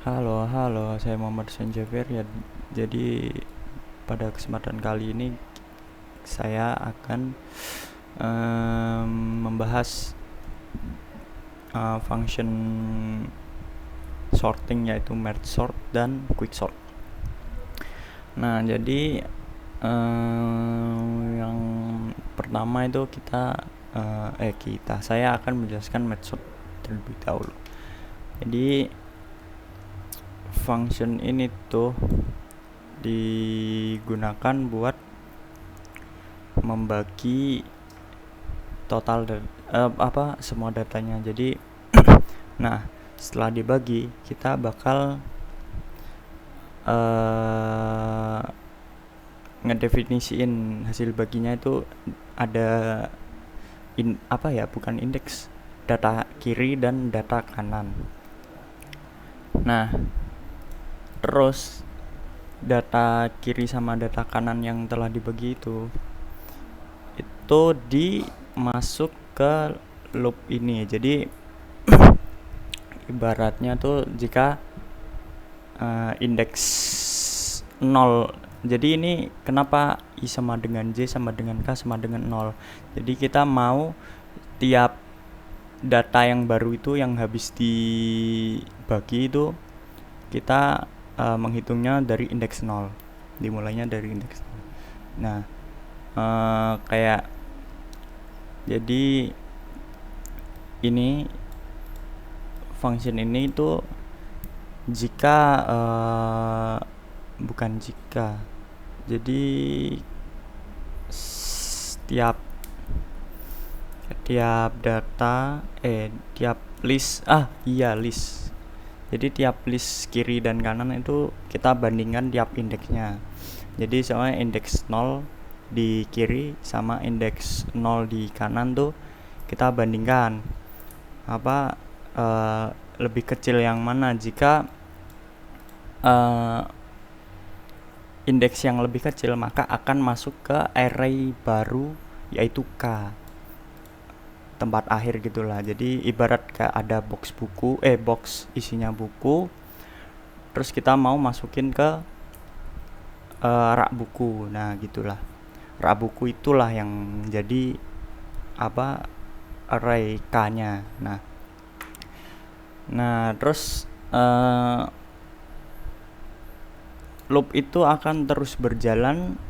Halo, saya Muhammad Sanjafir ya. Jadi pada kesempatan kali ini saya akan membahas function sorting, yaitu merge sort dan quick sort. Nah, jadi yang pertama itu saya akan menjelaskan merge sort terlebih dahulu. Jadi function ini tuh digunakan buat membagi total semua datanya. Jadi nah, setelah dibagi kita bakal ngedefinisiin hasil baginya itu ada bukan indeks, data kiri dan data kanan. Nah, terus data kiri sama data kanan yang telah dibagi itu dimasuk ke loop ini. Jadi ibaratnya tuh jika indeks 0, jadi ini kenapa I sama dengan J sama dengan K sama dengan 0. Jadi kita mau tiap data yang baru itu yang habis dibagi itu kita menghitungnya dari indeks 0, dimulainya dari indeks 0. Nah, kayak jadi ini function ini itu jika bukan jika, jadi tiap data tiap list list. Jadi tiap list kiri dan kanan itu kita bandingkan tiap indeksnya. Jadi soalnya indeks 0 di kiri sama indeks 0 di kanan tuh kita bandingkan lebih kecil yang mana. Jika indeks yang lebih kecil maka akan masuk ke array baru, yaitu K, tempat akhir gitulah. Jadi ibarat kayak ada box isinya buku, terus kita mau masukin ke rak buku. Nah, gitulah. Rak buku itulah yang jadi array K-nya. Nah, terus loop itu akan terus berjalan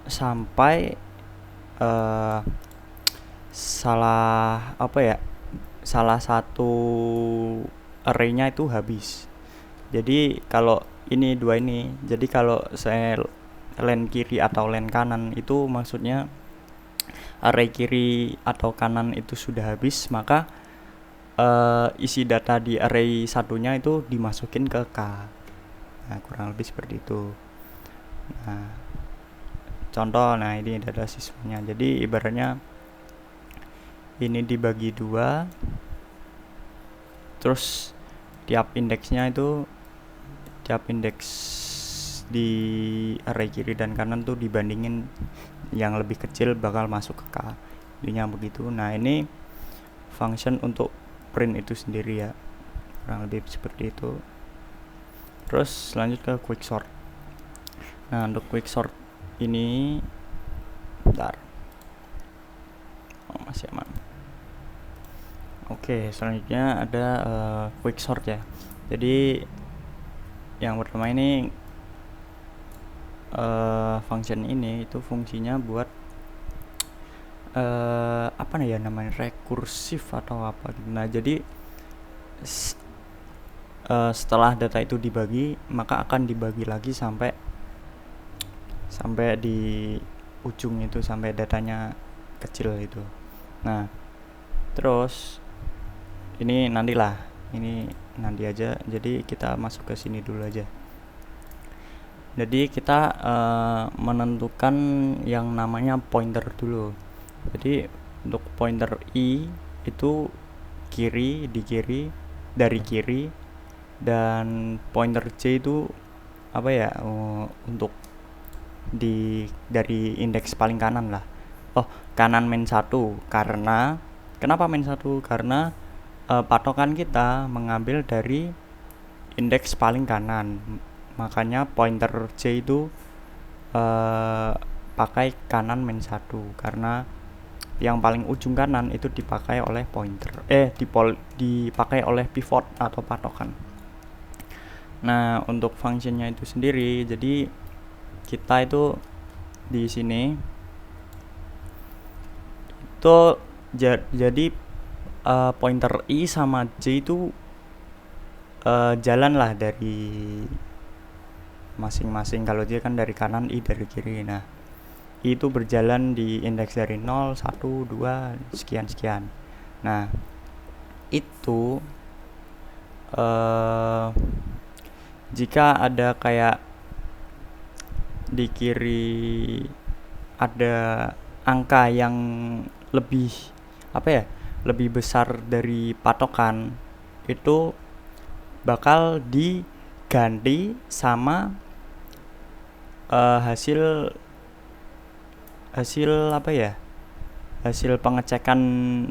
sampai salah satu array-nya itu habis. Jadi kalau ini dua ini, jadi kalau saya line kiri atau line kanan itu maksudnya array kiri atau kanan itu sudah habis, maka isi data di array satunya itu dimasukin ke K. Nah, kurang lebih seperti itu. Nah, contoh, ini data siswanya. Jadi ibaratnya ini dibagi 2, terus tiap indeks di array kiri dan kanan tuh dibandingin yang lebih kecil bakal masuk ke K. Intinya begitu. Nah, ini function untuk print itu sendiri ya, kurang lebih seperti itu. Terus lanjut ke quick sort. Nah, untuk quick sort ini masih aman. Oke, selanjutnya ada quick sort ya. Jadi yang pertama ini function ini itu fungsinya buat namanya rekursif atau apa gitu. Nah, jadi setelah data itu dibagi maka akan dibagi lagi sampai di ujung itu, sampai datanya kecil itu. Nah, terus ini nanti aja. Jadi kita masuk ke sini dulu aja. Jadi kita menentukan yang namanya pointer dulu. Jadi untuk pointer I itu dari kiri, dan pointer J itu untuk dari indeks paling kanan lah. Kanan -1. Kenapa -1? Karena patokan kita mengambil dari indeks paling kanan, makanya pointer J itu pakai kanan -1 karena yang paling ujung kanan itu dipakai oleh pointer dipakai oleh pivot atau patokan. Nah, untuk functionnya itu sendiri, jadi kita itu di sini itu jadi pointer I sama J itu jalan lah dari masing-masing. Kalau J kan dari kanan, I dari kiri. Nah, I itu berjalan di indeks dari 0, 1, 2, sekian. Nah, itu jika ada kayak di kiri ada angka yang lebih lebih besar dari patokan, itu bakal diganti sama hasil pengecekan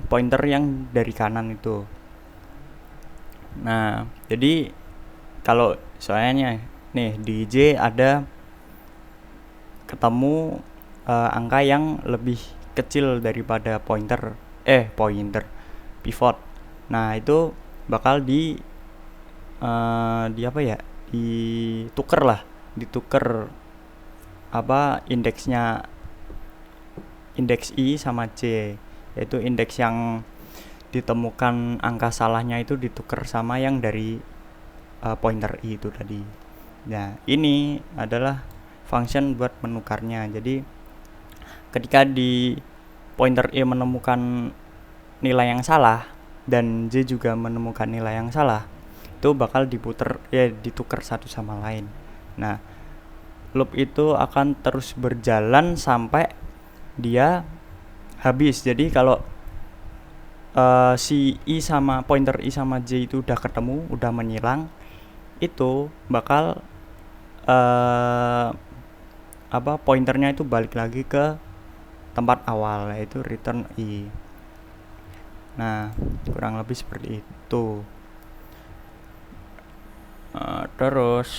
pointer yang dari kanan itu. Nah, jadi kalau soalnya nih di J ada ketemu angka yang lebih kecil daripada pointer pivot. Nah, itu bakal ditukar indeks I sama J, yaitu indeks yang ditemukan angka salahnya itu ditukar sama yang dari pointer I itu tadi. Nah, ini adalah function buat menukarnya. Jadi ketika di pointer I menemukan nilai yang salah dan J juga menemukan nilai yang salah, itu bakal ditukar satu sama lain. Nah, loop itu akan terus berjalan sampai dia habis. Jadi kalau si I sama pointer I sama J itu udah ketemu, udah menyilang, itu bakal pointernya itu balik lagi ke tempat awal, yaitu return I. Nah, kurang lebih seperti itu. Terus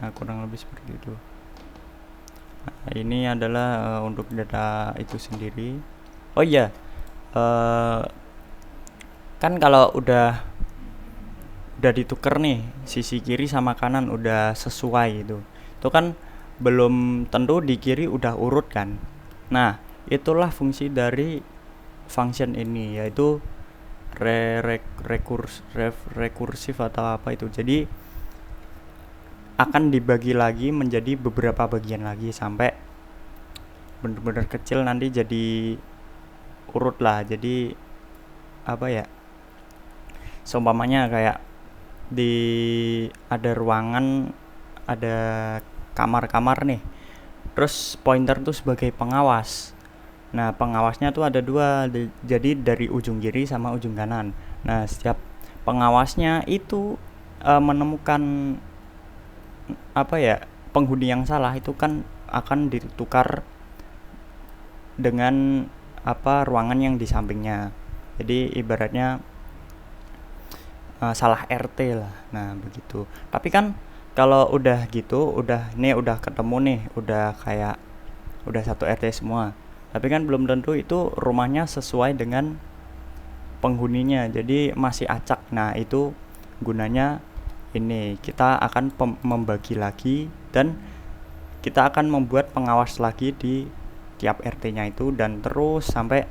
nah, kurang lebih seperti itu. Nah, ini adalah untuk data itu sendiri. Oh iya, kan kalau udah ditukar nih sisi kiri sama kanan udah sesuai itu kan belum tentu di kiri udah urut kan. Nah, itulah fungsi dari function ini, yaitu rekursif atau apa itu. Jadi akan dibagi lagi menjadi beberapa bagian lagi sampai benar-benar kecil, nanti jadi urut lah. Jadi seumpamanya kayak ada ruangan, ada kamar-kamar nih, terus pointer tuh sebagai pengawas. Nah, pengawasnya tuh ada 2, jadi dari ujung kiri sama ujung kanan. Nah, setiap pengawasnya itu menemukan penghuni yang salah, itu kan akan ditukar dengan ruangan yang di sampingnya. Jadi ibaratnya salah RT lah. Nah, begitu. Tapi kan kalau udah gitu, udah ketemu nih, udah satu RT semua. Tapi kan belum tentu itu rumahnya sesuai dengan penghuninya, jadi masih acak. Nah, itu gunanya ini, kita akan membagi lagi dan kita akan membuat pengawas lagi di tiap RT-nya itu, dan terus sampai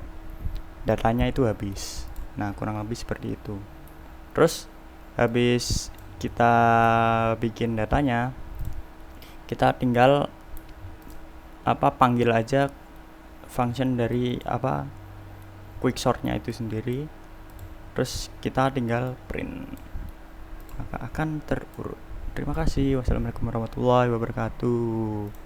datanya itu habis. Nah, kurang lebih seperti itu. Terus habis kita bikin datanya, kita tinggal panggil aja function dari quicksort-nya itu sendiri. Terus kita tinggal print, maka akan terurut. Terima kasih. Wassalamualaikum warahmatullahi wabarakatuh.